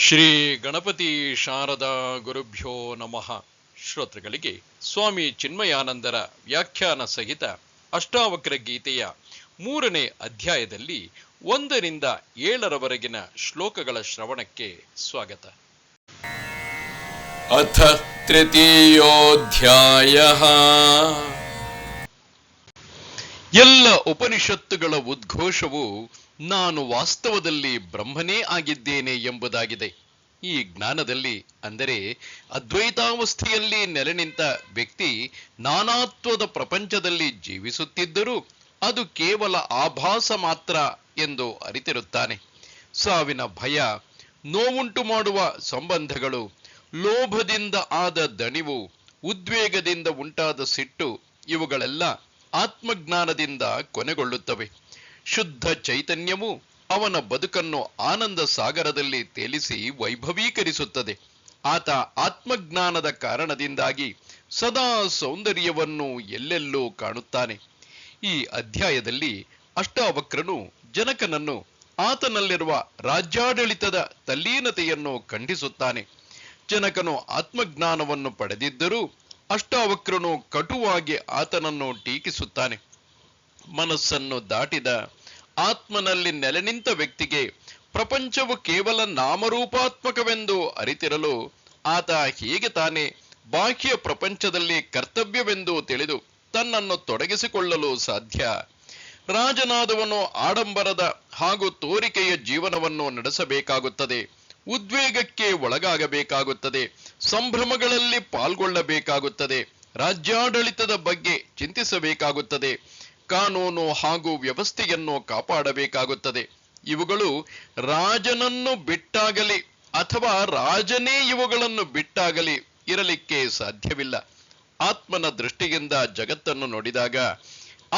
ಶ್ರೀ ಗಣಪತಿ ಶಾರದಾ ಗುರುಭ್ಯೋ ನಮಃ. ಶ್ರೋತೃಗಳಿಗೆ ಸ್ವಾಮಿ ಚಿನ್ಮಯಾನಂದರ ವ್ಯಾಖ್ಯಾನ ಸಹಿತ ಅಷ್ಟಾವಕ್ರ ಗೀತೆಯ 3ನೇ ಅಧ್ಯಾಯದಲ್ಲಿ 1ರಿಂದ 7ರವರೆಗಿನ ಶ್ಲೋಕಗಳ ಶ್ರವಣಕ್ಕೆ ಸ್ವಾಗತ. ಅಥ ತೃತೀಯೋಧ್ಯಾಯಃ. ಎಲ್ಲ ಉಪನಿಷತ್ತುಗಳ ಉದ್ಘೋಷವು ನಾನು ವಾಸ್ತವದಲ್ಲಿ ಬ್ರಹ್ಮನೇ ಆಗಿದ್ದೇನೆ ಎಂಬುದಾಗಿದೆ. ಈ ಜ್ಞಾನದಲ್ಲಿ, ಅಂದರೆ ಅದ್ವೈತಾವಸ್ಥೆಯಲ್ಲಿ ನೆಲೆ ನಿಂತ ವ್ಯಕ್ತಿ ನಾನಾತ್ವದ ಪ್ರಪಂಚದಲ್ಲಿ ಜೀವಿಸುತ್ತಿದ್ದರೂ ಅದು ಕೇವಲ ಆಭಾಸ ಮಾತ್ರ ಎಂದು ಅರಿತಿರುತ್ತಾನೆ. ಸಾವಿನ ಭಯ, ನೋವುಂಟು ಮಾಡುವ ಸಂಬಂಧಗಳು, ಲೋಭದಿಂದ ಆದ ದಣಿವು, ಉದ್ವೇಗದಿಂದ ಉಂಟಾದ ಸಿಟ್ಟು, ಇವುಗಳೆಲ್ಲ ಆತ್ಮಜ್ಞಾನದಿಂದ ಕೊನೆಗೊಳ್ಳುತ್ತವೆ. ಶುದ್ಧ ಚೈತನ್ಯವು ಅವನ ಬದುಕನ್ನು ಆನಂದ ಸಾಗರದಲ್ಲಿ ತೇಲಿಸಿ ವೈಭವೀಕರಿಸುತ್ತದೆ. ಆತ ಆತ್ಮಜ್ಞಾನದ ಕಾರಣದಿಂದಾಗಿ ಸದಾ ಸೌಂದರ್ಯವನ್ನು ಎಲ್ಲೆಲ್ಲೂ ಕಾಣುತ್ತಾನೆ. ಈ ಅಧ್ಯಾಯದಲ್ಲಿ ಅಷ್ಟಾವಕ್ರನು ಜನಕನನ್ನು ಆತನಲ್ಲಿರುವ ರಾಜ್ಯಾಡಳಿತದ ತಲ್ಲೀನತೆಯನ್ನು ಖಂಡಿಸುತ್ತಾನೆ. ಜನಕನು ಆತ್ಮಜ್ಞಾನವನ್ನು ಪಡೆದಿದ್ದರೂ ಅಷ್ಟಾವಕ್ರನು ಕಟುವಾಗಿ ಆತನನ್ನು ಟೀಕಿಸುತ್ತಾನೆ. ಮನಸ್ಸನ್ನು ದಾಟಿದ ಆತ್ಮನಲ್ಲಿ ನೆಲೆ ನಿಂತ ವ್ಯಕ್ತಿಗೆ ಪ್ರಪಂಚವು ಕೇವಲ ನಾಮರೂಪಾತ್ಮಕವೆಂದು ಅರಿತಿರಲು ಆತ ಹೇಗೆ ತಾನೇ ಬಾಹ್ಯ ಪ್ರಪಂಚದಲ್ಲಿ ಕರ್ತವ್ಯವೆಂದು ತಿಳಿದು ತನ್ನನ್ನು ತೊಡಗಿಸಿಕೊಳ್ಳಲು ಸಾಧ್ಯ? ರಾಜನಾದವನು ಆಡಂಬರದ ಹಾಗೂ ತೋರಿಕೆಯ ಜೀವನವನ್ನು ನಡೆಸಬೇಕಾಗುತ್ತದೆ. ಉದ್ವೇಗಕ್ಕೆ ಒಳಗಾಗಬೇಕಾಗುತ್ತದೆ. ಸಂಭ್ರಮಗಳಲ್ಲಿ ಪಾಲ್ಗೊಳ್ಳಬೇಕಾಗುತ್ತದೆ. ರಾಜ್ಯಾಡಳಿತದ ಬಗ್ಗೆ ಚಿಂತಿಸಬೇಕಾಗುತ್ತದೆ. ಕಾನೂನು ಹಾಗೂ ವ್ಯವಸ್ಥೆಯನ್ನು ಕಾಪಾಡಬೇಕಾಗುತ್ತದೆ. ಇವುಗಳು ರಾಜನನ್ನು ಬಿಟ್ಟಾಗಲಿ ಅಥವಾ ರಾಜನೇ ಇವುಗಳನ್ನು ಬಿಟ್ಟಾಗಲಿ ಇರಲಿಕ್ಕೆ ಸಾಧ್ಯವಿಲ್ಲ. ಆತ್ಮನ ದೃಷ್ಟಿಯಿಂದ ಜಗತ್ತನ್ನು ನೋಡಿದಾಗ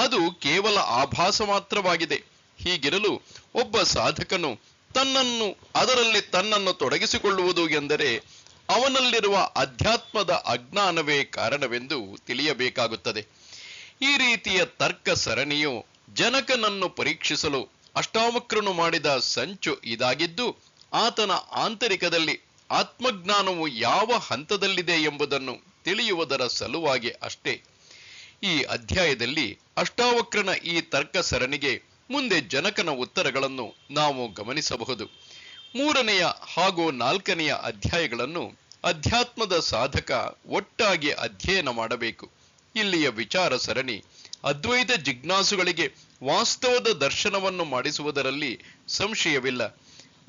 ಅದು ಕೇವಲ ಆಭಾಸ ಮಾತ್ರವಾಗಿದೆ. ಹೀಗಿರಲು ಒಬ್ಬ ಸಾಧಕನು ಅದರಲ್ಲಿ ತನ್ನನ್ನು ತೊಡಗಿಸಿಕೊಳ್ಳುವುದು ಎಂದರೆ ಅವನಲ್ಲಿರುವ ಅಧ್ಯಾತ್ಮದ ಅಜ್ಞಾನವೇ ಕಾರಣವೆಂದು ತಿಳಿಯಬೇಕಾಗುತ್ತದೆ. ಈ ರೀತಿಯ ತರ್ಕ ಸರಣಿಯು ಜನಕನನ್ನು ಪರೀಕ್ಷಿಸಲು ಅಷ್ಟಾವಕ್ರನು ಮಾಡಿದ ಸಂಚು ಇದಾಗಿದ್ದು, ಆತನ ಆಂತರಿಕದಲ್ಲಿ ಆತ್ಮಜ್ಞಾನವು ಯಾವ ಹಂತದಲ್ಲಿದೆ ಎಂಬುದನ್ನು ತಿಳಿಯುವುದರ ಸಲುವಾಗಿ ಅಷ್ಟೇ. ಈ ಅಧ್ಯಾಯದಲ್ಲಿ ಅಷ್ಟಾವಕ್ರನ ಈ ತರ್ಕ ಸರಣಿಗೆ ಮುಂದೆ ಜನಕನ ಉತ್ತರಗಳನ್ನು ನಾವು ಗಮನಿಸಬಹುದು. 3ನೆಯ ಹಾಗೂ 4ನೆಯ ಅಧ್ಯಾಯಗಳನ್ನು ಅಧ್ಯಾತ್ಮದ ಸಾಧಕ ಒಟ್ಟಾಗಿ ಅಧ್ಯಯನ ಮಾಡಬೇಕು. ಇಲ್ಲಿಯ ವಿಚಾರ ಸರಣಿ ಅದ್ವೈತ ಜಿಜ್ಞಾಸುಗಳಿಗೆ ವಾಸ್ತವದ ದರ್ಶನವನ್ನು ಮಾಡಿಸುವುದರಲ್ಲಿ ಸಂಶಯವಿಲ್ಲ.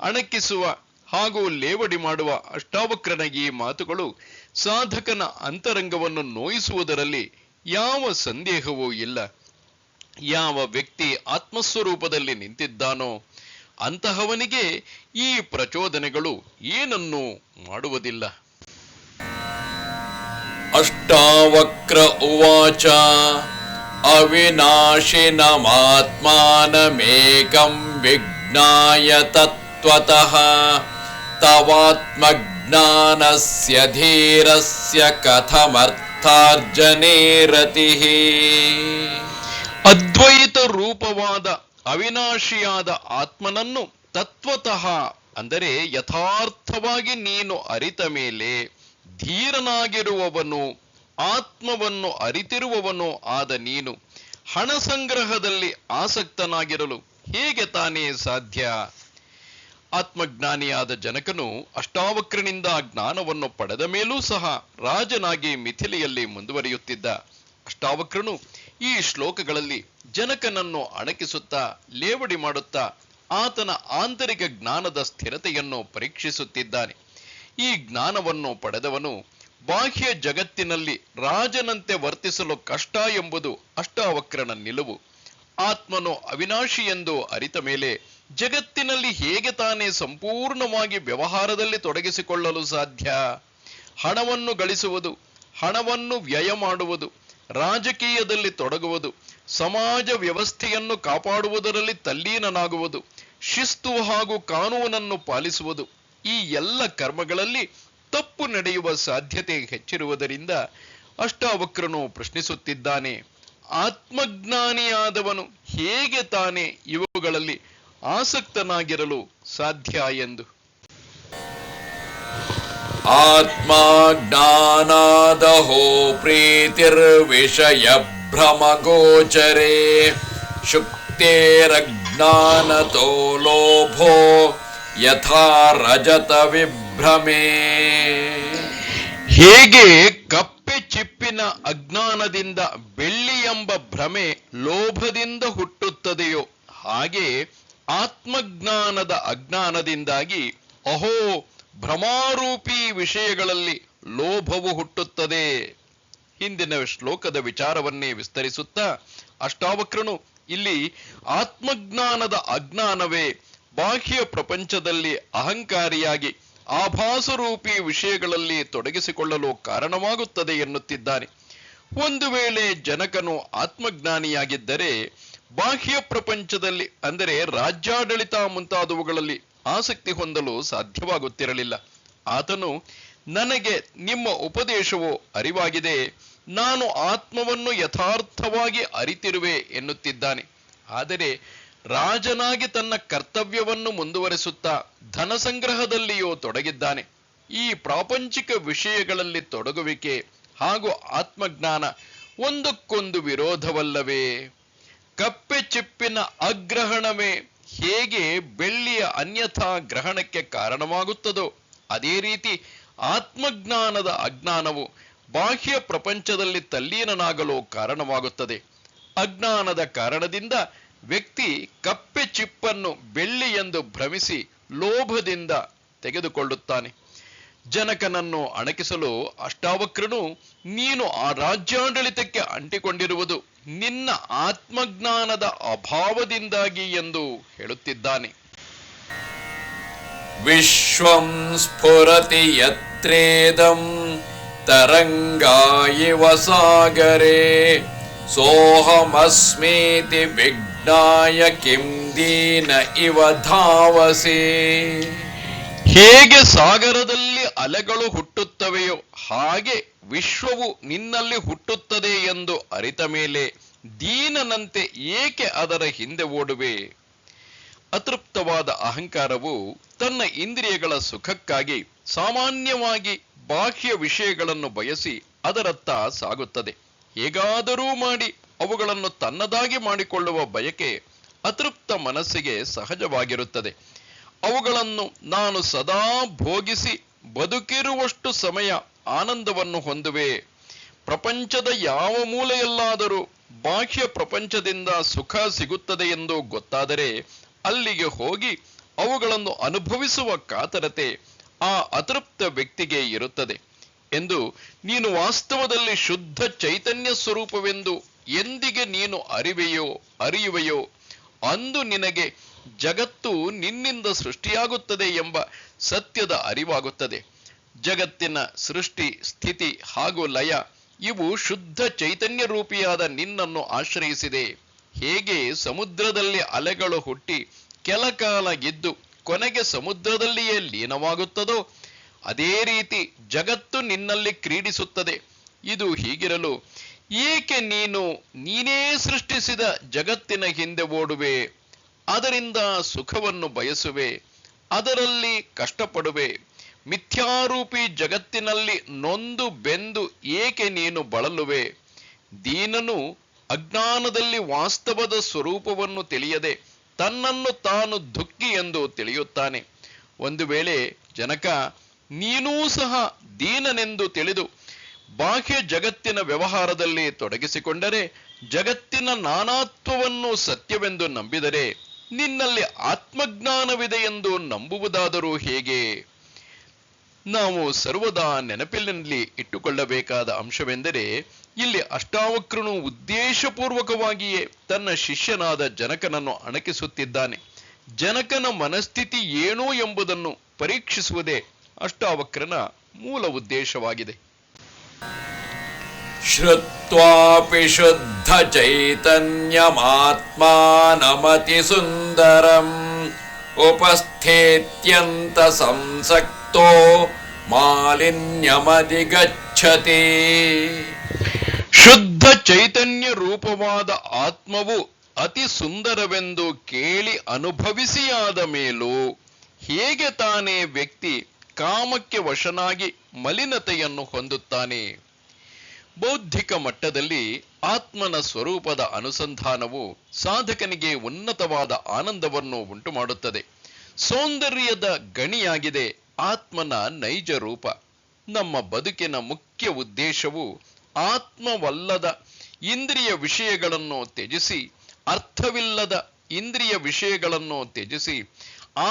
ಅಣಕಿಸುವ ಹಾಗೂ ಲೇವಡಿ ಮಾಡುವ ಅಷ್ಟಾವಕ್ರನ ಈ ಮಾತುಗಳು ಸಾಧಕನ ಅಂತರಂಗವನ್ನು ನೋಯಿಸುವುದರಲ್ಲಿ ಯಾವ ಸಂದೇಹವೂ ಇಲ್ಲ. ಯಾವ ವ್ಯಕ್ತಿ ಆತ್ಮಸ್ವರೂಪದಲ್ಲಿ ನಿಂತಿದ್ದಾನೋ ಅಂತಹವನಿಗೆ ಈ ಪ್ರಚೋದನೆಗಳು ಏನನ್ನೂ ಮಾಡುವುದಿಲ್ಲ. ಅಷ್ಟಾವಕ್ರ ಉವಾಚ ಅವಿನಾಶಿನಮಾತ್ಮಾನಮೇಕಂ ವಿಜ್ಞಾಯ ತತ್ವತಃ ತವಾತ್ಮಜ್ಞಾನಸ್ಯ ಧೀರಸ್ಯ ಕಥಮರ್ಥಾರ್ಜನೆ ರತಿಃ. ಅದ್ವೈತ ರೂಪವಾದ ಅವಿನಾಶಿಯಾದ ಆತ್ಮನನ್ನು ತತ್ವತಃ, ಅಂದರೆ ಯಥಾರ್ಥವಾಗಿ ನೀನು ಅರಿತ ಮೇಲೆ ಧೀರನಾಗಿರುವವನು, ಆತ್ಮವನ್ನು ಅರಿತಿರುವವನು ಆದ ನೀನು ಹಣ ಸಂಗ್ರಹದಲ್ಲಿ ಆಸಕ್ತನಾಗಿರಲು ಹೇಗೆ ತಾನೇ ಸಾಧ್ಯ? ಆತ್ಮಜ್ಞಾನಿಯಾದ ಜನಕನು ಅಷ್ಟಾವಕ್ರನಿಂದ ಜ್ಞಾನವನ್ನು ಪಡೆದ ಮೇಲೂ ಸಹ ರಾಜನಾಗಿ ಮಿಥಿಲೆಯಲ್ಲಿ ಮುಂದುವರಿಯುತ್ತಿದ್ದ. ಅಷ್ಟಾವಕ್ರನು ಈ ಶ್ಲೋಕಗಳಲ್ಲಿ ಜನಕನನ್ನು ಅಣಕಿಸುತ್ತಾ, ಲೇವಡಿ ಮಾಡುತ್ತಾ ಆತನ ಆಂತರಿಕ ಜ್ಞಾನದ ಸ್ಥಿರತೆಯನ್ನು ಪರೀಕ್ಷಿಸುತ್ತಿದ್ದಾನೆ. ಈ ಜ್ಞಾನವನ್ನು ಪಡೆದವನು ಬಾಹ್ಯ ಜಗತ್ತಿನಲ್ಲಿ ರಾಜನಂತೆ ವರ್ತಿಸಲು ಕಷ್ಟ ಎಂಬುದು ಅಷ್ಟಾವಕ್ರನ ನಿಲುವು. ಆತ್ಮನು ಅವಿನಾಶಿ ಎಂದು ಅರಿತ ಮೇಲೆ ಜಗತ್ತಿನಲ್ಲಿ ಹೇಗೆ ತಾನೇ ಸಂಪೂರ್ಣವಾಗಿ ವ್ಯವಹಾರದಲ್ಲಿ ತೊಡಗಿಸಿಕೊಳ್ಳಲು ಸಾಧ್ಯ? ಹಣವನ್ನು ಗಳಿಸುವುದು, ಹಣವನ್ನು ವ್ಯಯ ಮಾಡುವುದು, ರಾಜಕೀಯದಲ್ಲಿ ತೊಡಗುವುದು, ಸಮಾಜ ವ್ಯವಸ್ಥೆಯನ್ನು ಕಾಪಾಡುವುದರಲ್ಲಿ ತಲ್ಲೀನನಾಗುವುದು, ಶಿಸ್ತು ಹಾಗೂ ಕಾನೂನನ್ನು ಪಾಲಿಸುವುದು, ಈ ಎಲ್ಲ ಕರ್ಮಗಳಲ್ಲಿ ತಪ್ಪು ನಡೆಯುವ ಸಾಧ್ಯತೆ ಹೆಚ್ಚಿರುವುದರಿಂದ ಅಷ್ಟಾವಕ್ರನು ಪ್ರಶ್ನಿಸುತ್ತಿದ್ದಾನೆ, ಆತ್ಮಜ್ಞಾನಿಯಾದವನು ಹೇಗೆ ತಾನೇ ಇವುಗಳಲ್ಲಿ ಆಸಕ್ತನಾಗಿರಲು ಸಾಧ್ಯ ಎಂದು. ಆತ್ಮಜ್ಞಾನಾದಹೋ ಪ್ರೀತಿರ್ವಿಷಯ ಭ್ರಮಗೋಚರೇ ಶುಕ್ತೇರಜ್ಞಾನತೋ ಲೋಭೋ ಯಥಾ ರಜತ ವಿಭ್ರಮೇ. ಹೇಗೆ ಕಪ್ಪೆ ಚಿಪ್ಪಿನ ಅಜ್ಞಾನದಿಂದ ಬೆಳ್ಳಿ ಎಂಬ ಭ್ರಮೆ ಲೋಭದಿಂದ ಹುಟ್ಟುತ್ತದೆಯೋ ಹಾಗೆ ಆತ್ಮಜ್ಞಾನದ ಅಜ್ಞಾನದಿಂದಾಗಿ ಅಹೋ ಭ್ರಮಾರೂಪಿ ವಿಷಯಗಳಲ್ಲಿ ಲೋಭವು ಹುಟ್ಟುತ್ತದೆ. ಹಿಂದಿನ ಶ್ಲೋಕದ ವಿಚಾರವನ್ನೇ ವಿಸ್ತರಿಸುತ್ತಾ ಅಷ್ಟಾವಕ್ರನು ಇಲ್ಲಿ ಆತ್ಮಜ್ಞಾನದ ಅಜ್ಞಾನವೇ ಬಾಹ್ಯ ಪ್ರಪಂಚದಲ್ಲಿ ಅಹಂಕಾರಿಯಾಗಿ ಆಭಾಸರೂಪಿ ವಿಷಯಗಳಲ್ಲಿ ತೊಡಗಿಸಿಕೊಳ್ಳಲು ಕಾರಣವಾಗುತ್ತದೆ ಎನ್ನುತ್ತಿದ್ದಾನೆ. ಒಂದು ವೇಳೆ ಜನಕನು ಆತ್ಮಜ್ಞಾನಿಯಾಗಿದ್ದರೆ ಬಾಹ್ಯ ಪ್ರಪಂಚದಲ್ಲಿ ಅಂದರೆ ರಾಜ್ಯಾಡಳಿತ ಮುಂತಾದವುಗಳಲ್ಲಿ ಆಸಕ್ತಿ ಹೊಂದಲು ಸಾಧ್ಯವಾಗುತ್ತಿರಲಿಲ್ಲ. ಆತನು ನನಗೆ ನಿಮ್ಮ ಉಪದೇಶವು ಅರಿವಾಗಿದೆ, ನಾನು ಆತ್ಮವನ್ನು ಯಥಾರ್ಥವಾಗಿ ಅರಿತಿರುವೆ ಎನ್ನುತ್ತಿದ್ದಾನೆ. ಆದರೆ ರಾಜನಾಗಿ ತನ್ನ ಕರ್ತವ್ಯವನ್ನು ಮುಂದುವರೆಸುತ್ತಾ ಧನ ಸಂಗ್ರಹದಲ್ಲಿಯೂ ತೊಡಗಿದ್ದಾನೆ. ಈ ಪ್ರಾಪಂಚಿಕ ವಿಷಯಗಳಲ್ಲಿ ತೊಡಗುವಿಕೆ ಹಾಗೂ ಆತ್ಮಜ್ಞಾನ ಒಂದಕ್ಕೊಂದು ವಿರೋಧವಲ್ಲವೇ? ಕಪ್ಪೆ ಚಿಪ್ಪಿನ ಅಗ್ರಹಣವೇ ಹೇಗೆ ಬೆಳ್ಳಿಯ ಅನ್ಯಥಾ ಗ್ರಹಣಕ್ಕೆ ಕಾರಣವಾಗುತ್ತದೋ ಅದೇ ರೀತಿ ಆತ್ಮಜ್ಞಾನದ ಅಜ್ಞಾನವು ಬಾಹ್ಯ ಪ್ರಪಂಚದಲ್ಲಿ ತಲ್ಲೀನನಾಗಲು ಕಾರಣವಾಗುತ್ತದೆ. ಅಜ್ಞಾನದ ಕಾರಣದಿಂದ ವ್ಯಕ್ತಿ ಕಪ್ಪೆ ಚಿಪ್ಪನ್ನು ಬೆಳ್ಳಿ ಎಂದು ಭ್ರಮಿಸಿ ಲೋಭದಿಂದ ತೆಗೆದುಕೊಳ್ಳುತ್ತಾನೆ. ಜನಕನನ್ನು ಅಣಕಿಸಲು ಅಷ್ಟಾವಕ್ರನು ನೀನು ಆ ರಾಜ್ಯಾಡಳಿತಕ್ಕೆ ಅಂಟಿಕೊಂಡಿರುವುದು ನಿನ್ನ ಆತ್ಮಜ್ಞಾನದ ಅಭಾವದಿಂದಾಗಿ ಎಂದು ಹೇಳುತ್ತಿದ್ದಾನೆ. ವಿಶ್ವಂ ಸ್ಫುರತಿ ಯತ್ರೇದಂ ತರಂಗಾ ಇವ ಸಾಗರೇ ಸೋಹಮಸ್ಮೀತಿ ವಿಜ್ಞಾಯ ಕಿಂ ದೀನ ಇವ ಧಾವಸೆ. ಹೇಗೆ ಸಾಗರದಲ್ಲಿ ಅಲೆಗಳು ಹುಟ್ಟುತ್ತವೆಯೋ ಹಾಗೆ ವಿಶ್ವವು ನಿನ್ನಲ್ಲಿ ಹುಟ್ಟುತ್ತದೆ ಎಂದು ಅರಿತ ಮೇಲೆ ದೀನನಂತೆ ಏಕೆ ಅದರ ಹಿಂದೆ ಓಡುವೆ? ಅತೃಪ್ತವಾದ ಅಹಂಕಾರವು ತನ್ನ ಇಂದ್ರಿಯಗಳ ಸುಖಕ್ಕಾಗಿ ಸಾಮಾನ್ಯವಾಗಿ ಬಾಹ್ಯ ವಿಷಯಗಳನ್ನು ಬಯಸಿ ಅದರತ್ತ ಸಾಗುತ್ತದೆ. ಹೇಗಾದರೂ ಮಾಡಿ ಅವುಗಳನ್ನು ತನ್ನದಾಗಿ ಮಾಡಿಕೊಳ್ಳುವ ಬಯಕೆ ಅತೃಪ್ತ ಮನಸ್ಸಿಗೆ ಸಹಜವಾಗಿರುತ್ತದೆ. ಅವುಗಳನ್ನು ನಾನು ಸದಾ ಭೋಗಿಸಿ ಬದುಕಿರುವಷ್ಟು ಸಮಯ ಆನಂದವನ್ನು ಹೊಂದುವೆ. ಪ್ರಪಂಚದ ಯಾವ ಮೂಲೆಯಲ್ಲಾದರೂ ಬಾಹ್ಯ ಪ್ರಪಂಚದಿಂದ ಸುಖ ಸಿಗುತ್ತದೆ ಎಂದು ಗೊತ್ತಾದರೆ ಅಲ್ಲಿಗೆ ಹೋಗಿ ಅವುಗಳನ್ನು ಅನುಭವಿಸುವ ಕಾತರತೆ ಆ ಅತೃಪ್ತ ವ್ಯಕ್ತಿಗೆ ಇರುತ್ತದೆ ಎಂದು ನೀನು ವಾಸ್ತವದಲ್ಲಿ ಶುದ್ಧ ಚೈತನ್ಯ ಸ್ವರೂಪವೆಂದು ಎಂದಿಗೆ ನೀನು ಅರಿಯುವೆಯೋ ಅಂದು ನಿನಗೆ ಜಗತ್ತು ನಿನ್ನಿಂದ ಸೃಷ್ಟಿಯಾಗುತ್ತದೆ ಎಂಬ ಸತ್ಯದ ಅರಿವಾಗುತ್ತದೆ. ಜಗತ್ತಿನ ಸೃಷ್ಟಿ, ಸ್ಥಿತಿ ಹಾಗೂ ಲಯ ಇವು ಶುದ್ಧ ಚೈತನ್ಯ ರೂಪಿಯಾದ ನಿನ್ನನ್ನು ಆಶ್ರಯಿಸಿದೆ. ಹೇಗೆ ಸಮುದ್ರದಲ್ಲಿ ಅಲೆಗಳು ಹುಟ್ಟಿ ಕೆಲಕಾಲ ಇದ್ದು ಕೊನೆಗೆ ಸಮುದ್ರದಲ್ಲಿಯೇ ಲೀನವಾಗುತ್ತದೋ ಅದೇ ರೀತಿ ಜಗತ್ತು ನಿನ್ನಲ್ಲಿ ಕ್ರೀಡಿಸುತ್ತದೆ. ಇದು ಹೀಗಿರಲು ಏಕೆ ನೀನೇ ಸೃಷ್ಟಿಸಿದ ಜಗತ್ತಿನ ಹಿಂದೆ ಓಡುವೆ? ಅದರಿಂದ ಸುಖವನ್ನು ಬಯಸುವೆ, ಅದರಲ್ಲಿ ಕಷ್ಟಪಡುವೆ. ಮಿಥ್ಯಾರೂಪಿ ಜಗತ್ತಿನಲ್ಲಿ ನೊಂದು ಬೆಂದು ಏಕೆ ನೀನು ಬಳಲುವೆ? ದೀನನು ಅಜ್ಞಾನದಲ್ಲಿ ವಾಸ್ತವದ ಸ್ವರೂಪವನ್ನು ತಿಳಿಯದೆ ತನ್ನನ್ನು ತಾನು ದುಃಖಿ ಎಂದು ತಿಳಿಯುತ್ತಾನೆ. ಒಂದು ವೇಳೆ ಜನಕ ನೀನೂ ಸಹ ದೀನನೆಂದು ತಿಳಿದು ಬಾಹ್ಯ ಜಗತ್ತಿನ ವ್ಯವಹಾರದಲ್ಲಿ ತೊಡಗಿಸಿಕೊಂಡರೆ, ಜಗತ್ತಿನ ನಾನಾತ್ವವನ್ನು ಸತ್ಯವೆಂದು ನಂಬಿದರೆ ನಿನ್ನಲ್ಲಿ ಆತ್ಮಜ್ಞಾನವಿದೆ ಎಂದು ನಂಬುವುದಾದರೂ ಹೇಗೆ? ನಾವು ಸರ್ವದಾ ನೆನಪಿನಲ್ಲಿ ಇಟ್ಟುಕೊಳ್ಳಬೇಕಾದ ಅಂಶವೆಂದರೆ ಇಲ್ಲಿ ಅಷ್ಟಾವಕ್ರನು ಉದ್ದೇಶಪೂರ್ವಕವಾಗಿಯೇ ತನ್ನ ಶಿಷ್ಯನಾದ ಜನಕನನ್ನು ಅಣಕಿಸುತ್ತಿದ್ದಾನೆ. ಜನಕನ ಮನಸ್ಥಿತಿ ಏನು ಎಂಬುದನ್ನು ಪರೀಕ್ಷಿಸುವುದೇ ಅಷ್ಟಾವಕ್ರನ ಮೂಲ ಉದ್ದೇಶವಾಗಿದೆ. ಶ್ರುತ್ವಾಪಿ ಶುದ್ಧ ಚೈತನ್ಯಮಾತ್ಮಾನಮತಿ ಸುಂದರಂ ಉಪಸ್ಥೇತ್ಯಂತ ಸಂಸಕ್ತೋ ಮಾಲಿನ್ಯಮಧಿಗಚ್ಚತಿ. ಶುದ್ಧ ಚೈತನ್ಯ ರೂಪವಾದ ಆತ್ಮವು ಅತಿ ಸುಂದರವೆಂದು ಕೇಳಿ ಅನುಭವಿಸಿಯಾದ ಮೇಲೂ ಹೇಗೆ ತಾನೇ ವ್ಯಕ್ತಿ ಕಾಮಕ್ಕೆ ವಶನಾಗಿ ಮಲಿನತೆಯನ್ನು ಹೊಂದುತ್ತಾನೆ. ಬೌದ್ಧಿಕ ಮಟ್ಟದಲ್ಲಿ ಆತ್ಮನ ಸ್ವರೂಪದ ಅನುಸಂಧಾನವು ಸಾಧಕನಿಗೆ ಉನ್ನತವಾದ ಆನಂದವನ್ನು ಉಂಟುಮಾಡುತ್ತದೆ. ಸೌಂದರ್ಯದ ಗಣಿಯಾಗಿದೆ ಆತ್ಮನ ನೈಜ ರೂಪ. ನಮ್ಮ ಬದುಕಿನ ಮುಖ್ಯ ಉದ್ದೇಶವು ಆತ್ಮವಲ್ಲದ ಇಂದ್ರಿಯ ವಿಷಯಗಳನ್ನು ತ್ಯಜಿಸಿ, ಅರ್ಥವಿಲ್ಲದ ಇಂದ್ರಿಯ ವಿಷಯಗಳನ್ನು ತ್ಯಜಿಸಿ,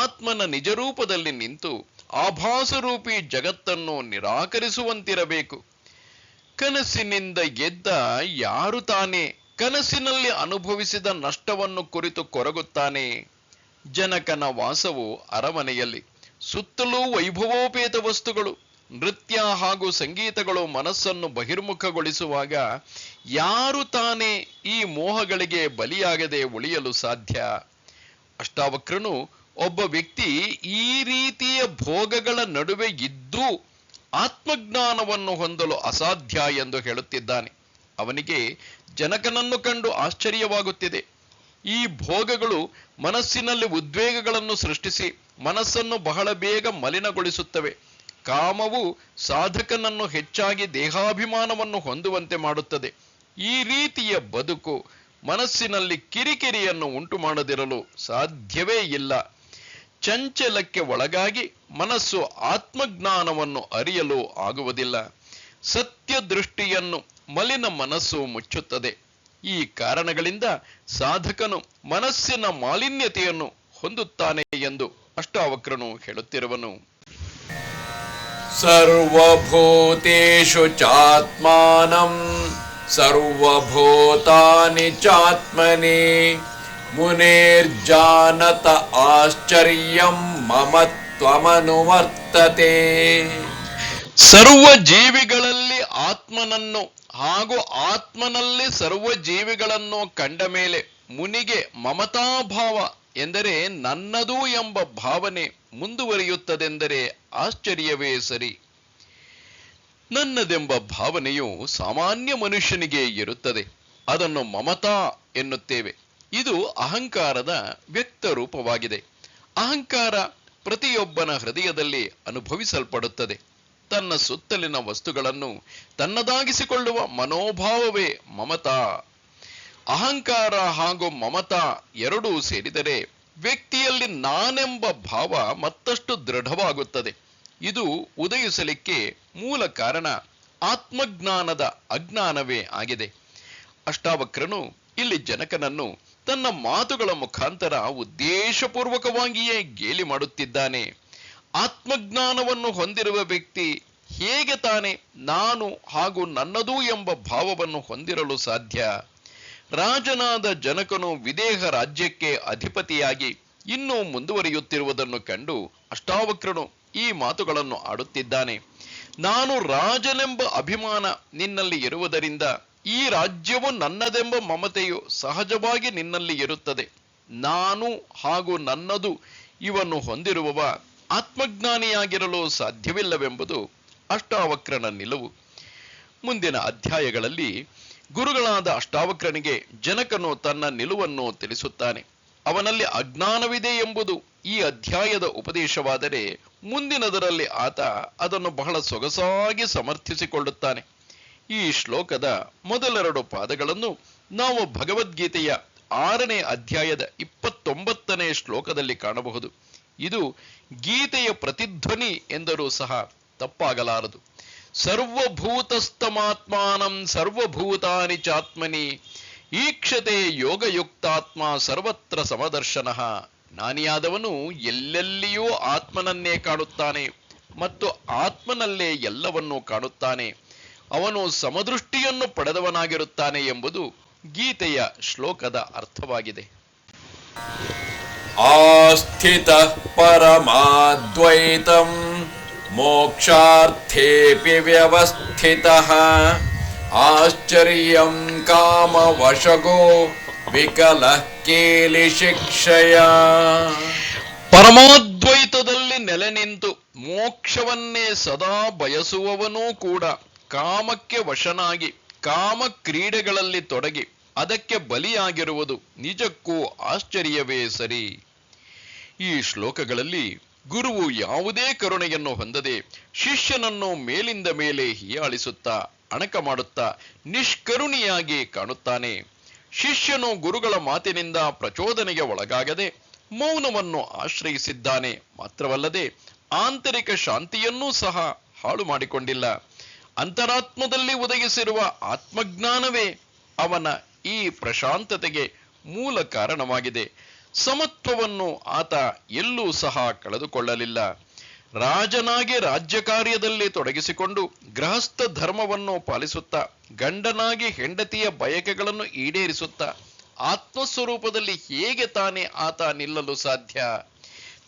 ಆತ್ಮನ ನಿಜರೂಪದಲ್ಲಿ ನಿಂತು ಆಭಾಸರೂಪಿ ಜಗತ್ತನ್ನು ನಿರಾಕರಿಸುವಂತಿರಬೇಕು. ಕನಸಿನಿಂದ ಎದ್ದ ಯಾರು ತಾನೇ ಕನಸಿನಲ್ಲಿ ಅನುಭವಿಸಿದ ನಷ್ಟವನ್ನು ಕುರಿತು ಕೊರಗುತ್ತಾನೆ? ಜನಕನ ವಾಸವು ಅರಮನೆಯಲ್ಲಿ. ಸುತ್ತಲೂ ವೈಭವೋಪೇತ ವಸ್ತುಗಳು, ನೃತ್ಯ ಹಾಗೂ ಸಂಗೀತಗಳು ಮನಸ್ಸನ್ನು ಬಹಿರ್ಮುಖಗೊಳಿಸುವಾಗ ಯಾರು ತಾನೇ ಈ ಮೋಹಗಳಿಗೆ ಬಲಿಯಾಗದೆ ಉಳಿಯಲು ಸಾಧ್ಯ? ಅಷ್ಟಾವಕ್ರನು ಒಬ್ಬ ವ್ಯಕ್ತಿ ಈ ರೀತಿಯ ಭೋಗಗಳ ನಡುವೆ ಇದ್ದೂ ಆತ್ಮಜ್ಞಾನವನ್ನು ಹೊಂದಲು ಅಸಾಧ್ಯ ಎಂದು ಹೇಳುತ್ತಿದ್ದಾನೆ. ಅವನಿಗೆ ಜನಕನನ್ನು ಕಂಡು ಆಶ್ಚರ್ಯವಾಗುತ್ತಿದೆ. ಈ ಭೋಗಗಳು ಮನಸ್ಸಿನಲ್ಲಿ ಉದ್ವೇಗಗಳನ್ನು ಸೃಷ್ಟಿಸಿ ಮನಸ್ಸನ್ನು ಬಹಳ ಬೇಗ ಮಲಿನಗೊಳಿಸುತ್ತವೆ. ಕಾಮವು ಸಾಧಕನನ್ನು ಹೆಚ್ಚಾಗಿ ದೇಹಾಭಿಮಾನವನ್ನು ಹೊಂದುವಂತೆ ಮಾಡುತ್ತದೆ. ಈ ರೀತಿಯ ಬದುಕು ಮನಸ್ಸಿನಲ್ಲಿ ಕಿರಿಕಿರಿಯನ್ನು ಉಂಟು ಮಾಡದಿರಲು ಸಾಧ್ಯವೇ ಇಲ್ಲ. ಚಂಚಲಕ್ಕೆ ಒಳಗಾಗಿ ಮನಸ್ಸು ಆತ್ಮಜ್ಞಾನವನ್ನು ಅರಿಯಲು ಆಗುವುದಿಲ್ಲ. ಸತ್ಯ ದೃಷ್ಟಿಯನ್ನು ಮಲಿನ ಮನಸ್ಸು ಮುಚ್ಚುತ್ತದೆ. ಈ ಕಾರಣಗಳಿಂದ ಸಾಧಕನು ಮನಸ್ಸಿನ ಮಾಲಿನ್ಯತೆಯನ್ನು ಹೊಂದುತ್ತಾನೆ ಎಂದು ಅಷ್ಟಾವಕ್ರನು ಹೇಳುತ್ತಿರುವನು. ಸರ್ವಭೂತೇಷು ಚಾತ್ಮಾನಂ ಸರ್ವಭೂತಾನಿ ಚಾತ್ಮನಿ ಮುನೇರ್ಜಾನತ ಆಶ್ಚರ್ಯಂ ಮಮ ತ್ವಮನುವರ್ತತೆ. ಸರ್ವ ಜೀವಿಗಳಲ್ಲಿ ಆತ್ಮನನ್ನು ಹಾಗೂ ಆತ್ಮನಲ್ಲಿ ಸರ್ವ ಜೀವಿಗಳನ್ನು ಕಂಡ ಮೇಲೆ ಮುನಿಗೆ ಮಮತಾಭಾವ ಎಂದರೆ ನನ್ನದು ಎಂಬ ಭಾವನೆ ಮುಂದುವರಿಯುತ್ತದೆಂದರೆ ಆಶ್ಚರ್ಯವೇ ಸರಿ. ನನ್ನದೆಂಬ ಭಾವನೆಯು ಸಾಮಾನ್ಯ ಮನುಷ್ಯನಿಗೆ ಇರುತ್ತದೆ. ಅದನ್ನು ಮಮತಾ ಎನ್ನುತ್ತೇವೆ. ಇದು ಅಹಂಕಾರದ ವ್ಯಕ್ತ ರೂಪವಾಗಿದೆ. ಅಹಂಕಾರ ಪ್ರತಿಯೊಬ್ಬನ ಹೃದಯದಲ್ಲಿ ಅನುಭವಿಸಲ್ಪಡುತ್ತದೆ. ತನ್ನ ಸುತ್ತಲಿನ ವಸ್ತುಗಳನ್ನು ತನ್ನದಾಗಿಸಿಕೊಳ್ಳುವ ಮನೋಭಾವವೇ ಮಮತಾ. ಅಹಂಕಾರ ಹಾಗೂ ಮಮತಾ ಎರಡೂ ಸೇರಿದರೆ ವ್ಯಕ್ತಿಯಲ್ಲಿ ನಾನೆಂಬ ಭಾವ ಮತ್ತಷ್ಟು ದೃಢವಾಗುತ್ತದೆ. ಇದು ಉದಯಿಸಲಿಕ್ಕೆ ಮೂಲ ಕಾರಣ ಆತ್ಮಜ್ಞಾನದ ಅಜ್ಞಾನವೇ ಆಗಿದೆ. ಅಷ್ಟಾವಕ್ರನು ಇಲ್ಲಿ ಜನಕನನ್ನು ತನ್ನ ಮಾತುಗಳ ಮುಖಾಂತರ ಉದ್ದೇಶಪೂರ್ವಕವಾಗಿಯೇ ಗೇಲಿ ಮಾಡುತ್ತಿದ್ದಾನೆ. ಆತ್ಮಜ್ಞಾನವನ್ನು ಹೊಂದಿರುವ ವ್ಯಕ್ತಿ ಹೇಗೆ ತಾನೇ ನಾನು ಹಾಗೂ ನನ್ನದು ಎಂಬ ಭಾವವನ್ನು ಹೊಂದಿರಲು ಸಾಧ್ಯ? ರಾಜನಾದ ಜನಕನು ವಿದೇಹ ರಾಜ್ಯಕ್ಕೆ ಅಧಿಪತಿಯಾಗಿ ಇನ್ನೂ ಮುಂದುವರಿಯುತ್ತಿರುವುದನ್ನು ಕಂಡು ಅಷ್ಟಾವಕ್ರನು ಈ ಮಾತುಗಳನ್ನು ಆಡುತ್ತಿದ್ದಾನೆ. ನಾನು ರಾಜನೆಂಬ ಅಭಿಮಾನ ನಿನ್ನಲ್ಲಿ ಇರುವುದರಿಂದ ಈ ರಾಜ್ಯವು ನನ್ನದೆಂಬ ಮಮತೆಯು ಸಹಜವಾಗಿ ನಿನ್ನಲ್ಲಿ ಇರುತ್ತದೆ. ನಾನು ಹಾಗೂ ನನ್ನದು ಇವನ್ನು ಹೊಂದಿರುವವ ಆತ್ಮಜ್ಞಾನಿಯಾಗಿರಲು ಸಾಧ್ಯವಿಲ್ಲವೆಂಬುದು ಅಷ್ಟಾವಕ್ರನ ನಿಲುವು. ಮುಂದಿನ ಅಧ್ಯಾಯಗಳಲ್ಲಿ ಗುರುಗಳಾದ ಅಷ್ಟಾವಕ್ರನಿಗೆ ಜನಕನು ತನ್ನ ನಿಲುವನ್ನು ತಿಳಿಸುತ್ತಾನೆ. ಅವನಲ್ಲಿ ಅಜ್ಞಾನವಿದೆ ಎಂಬುದು ಈ ಅಧ್ಯಾಯದ ಉಪದೇಶವಾದರೆ ಮುಂದಿನದರಲ್ಲಿ ಆತ ಅದನ್ನು ಬಹಳ ಸೊಗಸಾಗಿ ಸಮರ್ಥಿಸಿಕೊಳ್ಳುತ್ತಾನೆ. ಈ ಶ್ಲೋಕದ ಮೊದಲೆರಡು ಪಾದಗಳನ್ನು ನಾವು ಭಗವದ್ಗೀತೆಯ 6ನೇ ಅಧ್ಯಾಯದ 29ನೇ ಶ್ಲೋಕದಲ್ಲಿ ಕಾಣಬಹುದು. ಇದು ಗೀತೆಯ ಪ್ರತಿಧ್ವನಿ ಎಂದರೂ ಸಹ ತಪ್ಪಾಗಲಾರದು. ಸರ್ವಭೂತಸ್ಥಮಾತ್ಮಾನಂ ಸರ್ವಭೂತಾನಿ ಚಾತ್ಮನಿ ಈಕ್ಷತೆ ಯೋಗಯುಕ್ತಾತ್ಮ ಸರ್ವತ್ರ ಸಮದರ್ಶನಃ. ಜ್ಞಾನಿಯಾದವನು ಎಲ್ಲೆಲ್ಲಿಯೂ ಆತ್ಮನನ್ನೇ ಕಾಣುತ್ತಾನೆ ಮತ್ತು ಆತ್ಮನಲ್ಲೇ ಎಲ್ಲವನ್ನೂ ಕಾಣುತ್ತಾನೆ. ಅವನು ಸಮದೃಷ್ಟಿಯನ್ನು ಪಡೆದವನಾಗಿರುತ್ತಾನೆ ಎಂಬುದು ಗೀತೆಯ ಶ್ಲೋಕದ ಅರ್ಥವಾಗಿದೆ. ಆಸ್ಥಿತ ಪರಮಾದ್ವೈತಂ ಮೋಕ್ಷಾರ್ಥೇಪಿ ವ್ಯವಸ್ಥಿತಃ ಆಶ್ಚರ್ಯಂ ಕಾಮವಶಗೋ ವಿಕಲಃ ಕೇಲಿ ಶಿಕ್ಷಯ. ಪರಮಾದ್ವೈತದಲ್ಲಿ ನೆಲೆ ನಿಂತು ಮೋಕ್ಷವನ್ನೇ ಸದಾ ಬಯಸುವವನೂ ಕೂಡ ಕಾಮಕ್ಕೆ ವಶನಾಗಿ ಕಾಮ ಕ್ರೀಡೆಗಳಲ್ಲಿ ತೊಡಗಿ ಅದಕ್ಕೆ ಬಲಿಯಾಗಿರುವುದು ನಿಜಕ್ಕೂ ಆಶ್ಚರ್ಯವೇ ಸರಿ. ಈ ಶ್ಲೋಕಗಳಲ್ಲಿ ಗುರುವು ಯಾವುದೇ ಕರುಣೆಯನ್ನು ಹೊಂದದೆ ಶಿಷ್ಯನನ್ನು ಮೇಲಿಂದ ಮೇಲೆ ಹೀಯಾಳಿಸುತ್ತಾ ಅಣಕ ಮಾಡುತ್ತಾ ನಿಷ್ಕರುಣಿಯಾಗಿ ಕಾಣುತ್ತಾನೆ. ಶಿಷ್ಯನು ಗುರುಗಳ ಮಾತಿನಿಂದ ಪ್ರಚೋದನೆಗೆ ಒಳಗಾಗದೆ ಮೌನವನ್ನು ಆಶ್ರಯಿಸಿದ್ದಾನೆ. ಮಾತ್ರವಲ್ಲದೆ ಆಂತರಿಕ ಶಾಂತಿಯನ್ನೂ ಸಹ ಹಾಳು ಮಾಡಿಕೊಂಡಿಲ್ಲ. ಅಂತರಾತ್ಮದಲ್ಲಿ ಒದಗಿಸಿರುವ ಆತ್ಮಜ್ಞಾನವೇ ಅವನ ಈ ಪ್ರಶಾಂತತೆಗೆ ಮೂಲ ಕಾರಣವಾಗಿದೆ. ಸಮತ್ವವನ್ನು ಆತ ಎಲ್ಲೂ ಸಹ ಕಳೆದುಕೊಳ್ಳಲಿಲ್ಲ. ರಾಜನಾಗಿ ರಾಜ್ಯ ಕಾರ್ಯದಲ್ಲಿ ತೊಡಗಿಸಿಕೊಂಡು ಗೃಹಸ್ಥ ಧರ್ಮವನ್ನು ಪಾಲಿಸುತ್ತಾ ಗಂಡನಾಗಿ ಹೆಂಡತಿಯ ಬಯಕೆಗಳನ್ನು ಈಡೇರಿಸುತ್ತಾ ಆತ್ಮಸ್ವರೂಪದಲ್ಲಿ ಹೇಗೆ ತಾನೇ ಆತ ನಿಲ್ಲಲು ಸಾಧ್ಯ?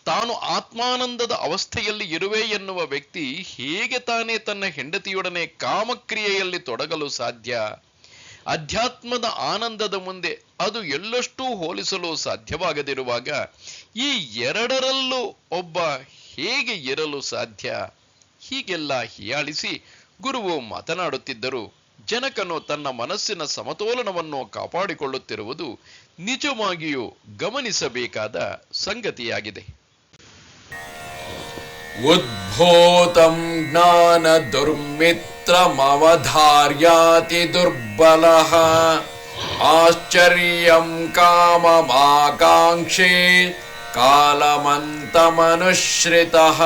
ತಾನು ಆತ್ಮಾನಂದದ ಅವಸ್ಥೆಯಲ್ಲಿ ಇರುವೆ ಎನ್ನುವ ವ್ಯಕ್ತಿ ಹೇಗೆ ತಾನೇ ತನ್ನ ಹೆಂಡತಿಯೊಡನೆ ಕಾಮಕ್ರಿಯೆಯಲ್ಲಿ ತೊಡಗಲು ಸಾಧ್ಯ? ಅಧ್ಯಾತ್ಮದ ಆನಂದದ ಮುಂದೆ ಅದು ಎಳ್ಳಷ್ಟೂ ಹೋಲಿಸಲು ಸಾಧ್ಯವಾಗದಿರುವಾಗ ಈ ಎರಡರಲ್ಲೂ ಒಬ್ಬ ಹೇಗೆ ಇರಲು ಸಾಧ್ಯ? ಹೀಗೆಲ್ಲ ಹೀಯಾಳಿಸಿ ಗುರುವು ಮಾತನಾಡುತ್ತಿದ್ದರು. ಜನಕನು ತನ್ನ ಮನಸ್ಸಿನ ಸಮತೋಲನವನ್ನು ಕಾಪಾಡಿಕೊಳ್ಳುತ್ತಿರುವುದು ನಿಜವಾಗಿಯೂ ಗಮನಿಸಬೇಕಾದ ಸಂಗತಿಯಾಗಿದೆ. ಉದ್ಭೂತಂ ಜ್ಞಾನ ದುರ್ಮಿತ್ರಮವಧಾರ್ಯಾತಿ ದುರ್ಬಲಃ ಆಶ್ಚರ್ಯಂ ಕಾಮಮಾಕಾಂಕ್ಷೇ ಕಾಲಮಂತಮನುಶ್ರಿತಃ.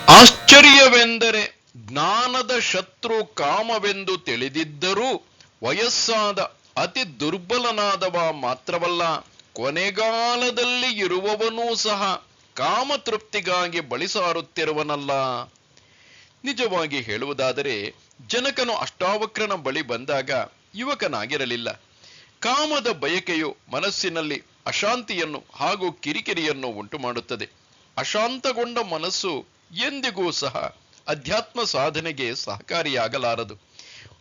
ಆಶ್ಚರ್ಯವೆಂದರೆ ಜ್ಞಾನದ ಶತ್ರು ಕಾಮವೆಂದು ತಿಳಿದಿದ್ದರೂ ವಯಸ್ಸಾದ ಅತಿ ದುರ್ಬಲನಾದವ ಮಾತ್ರವಲ್ಲ, ಕೊನೆಗಾಲದಲ್ಲಿ ಇರುವವನೂ ಸಹ ಕಾಮತೃಪ್ತಿಗಾಗಿ ಬಳಿಸಾರುತ್ತಿರುವನಲ್ಲ. ನಿಜವಾಗಿ ಹೇಳುವುದಾದರೆ ಜನಕನು ಅಷ್ಟಾವಕ್ರನ ಬಳಿ ಬಂದಾಗ ಯುವಕನಾಗಿರಲಿಲ್ಲ. ಕಾಮದ ಬಯಕೆಯು ಮನಸ್ಸಿನಲ್ಲಿ ಅಶಾಂತಿಯನ್ನು ಹಾಗೂ ಕಿರಿಕಿರಿಯನ್ನು ಉಂಟು ಮಾಡುತ್ತದೆ. ಅಶಾಂತಗೊಂಡ ಮನಸ್ಸು ಎಂದಿಗೂ ಸಹ ಅಧ್ಯಾತ್ಮ ಸಾಧನೆಗೆ ಸಹಕಾರಿಯಾಗಲಾರದು.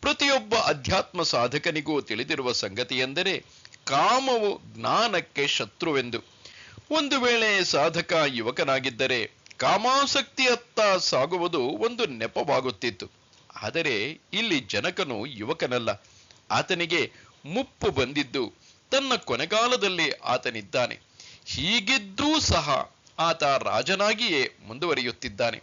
ಪ್ರತಿಯೊಬ್ಬ ಅಧ್ಯಾತ್ಮ ಸಾಧಕನಿಗೂ ತಿಳಿದಿರುವ ಸಂಗತಿಯೆಂದರೆ ಕಾಮವು ಜ್ಞಾನಕ್ಕೆ ಶತ್ರುವೆಂದು. ಒಂದು ವೇಳೆ ಸಾಧಕ ಯುವಕನಾಗಿದ್ದರೆ ಕಾಮಾಸಕ್ತಿಯತ್ತ ಸಾಗುವುದು ಒಂದು ನೆಪವಾಗುತ್ತಿತ್ತು. ಆದರೆ ಇಲ್ಲಿ ಜನಕನು ಯುವಕನಲ್ಲ. ಆತನಿಗೆ ಮುಪ್ಪು ಬಂದಿದ್ದು ತನ್ನ ಕೊನೆಗಾಲದಲ್ಲಿ ಆತನಿದ್ದಾನೆ. ಹೀಗಿದ್ದೂ ಸಹ ಆತ ರಾಜನಾಗಿಯೇ ಮುಂದುವರಿಯುತ್ತಿದ್ದಾನೆ.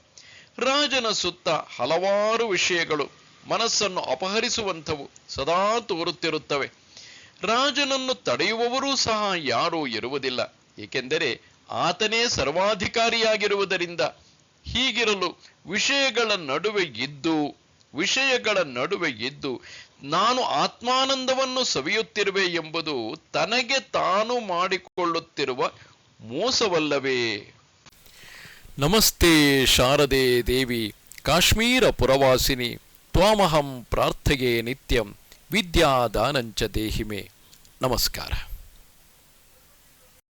ರಾಜನ ಸುತ್ತ ಹಲವಾರು ವಿಷಯಗಳು ಮನಸ್ಸನ್ನು ಅಪಹರಿಸುವಂಥವು ಸದಾ ತೋರುತ್ತಿರುತ್ತವೆ. ರಾಜನನ್ನು ತಡೆಯುವವರೂ ಸಹ ಯಾರೂ ಇರುವುದಿಲ್ಲ. ಏಕೆಂದರೆ ಆತನೇ ಸರ್ವಾಧಿಕಾರಿಯಾಗಿರುವುದರಿಂದ. ಹೀಗಿರಲು ವಿಷಯಗಳ ನಡುವೆ ಇದ್ದು ನಾನು ಆತ್ಮಾನಂದವನ್ನು ಸವಿಯುತ್ತಿರುವೆ ಎಂಬುದು ತನಗೆ ತಾನು ಮಾಡಿಕೊಳ್ಳುತ್ತಿರುವ ಮೋಸವಲ್ಲವೇ? ನಮಸ್ತೆ ಶಾರದೆ ದೇವಿ ಕಾಶ್ಮೀರ ಪುರವಾಸಿನಿ ತ್ವಾಮಹಂ ಪ್ರಾರ್ಥಯೇ ನಿತ್ಯಂ ವಿದ್ಯಾದಾನಂಚ ದೇಹಿಮೆ. ನಮಸ್ಕಾರ.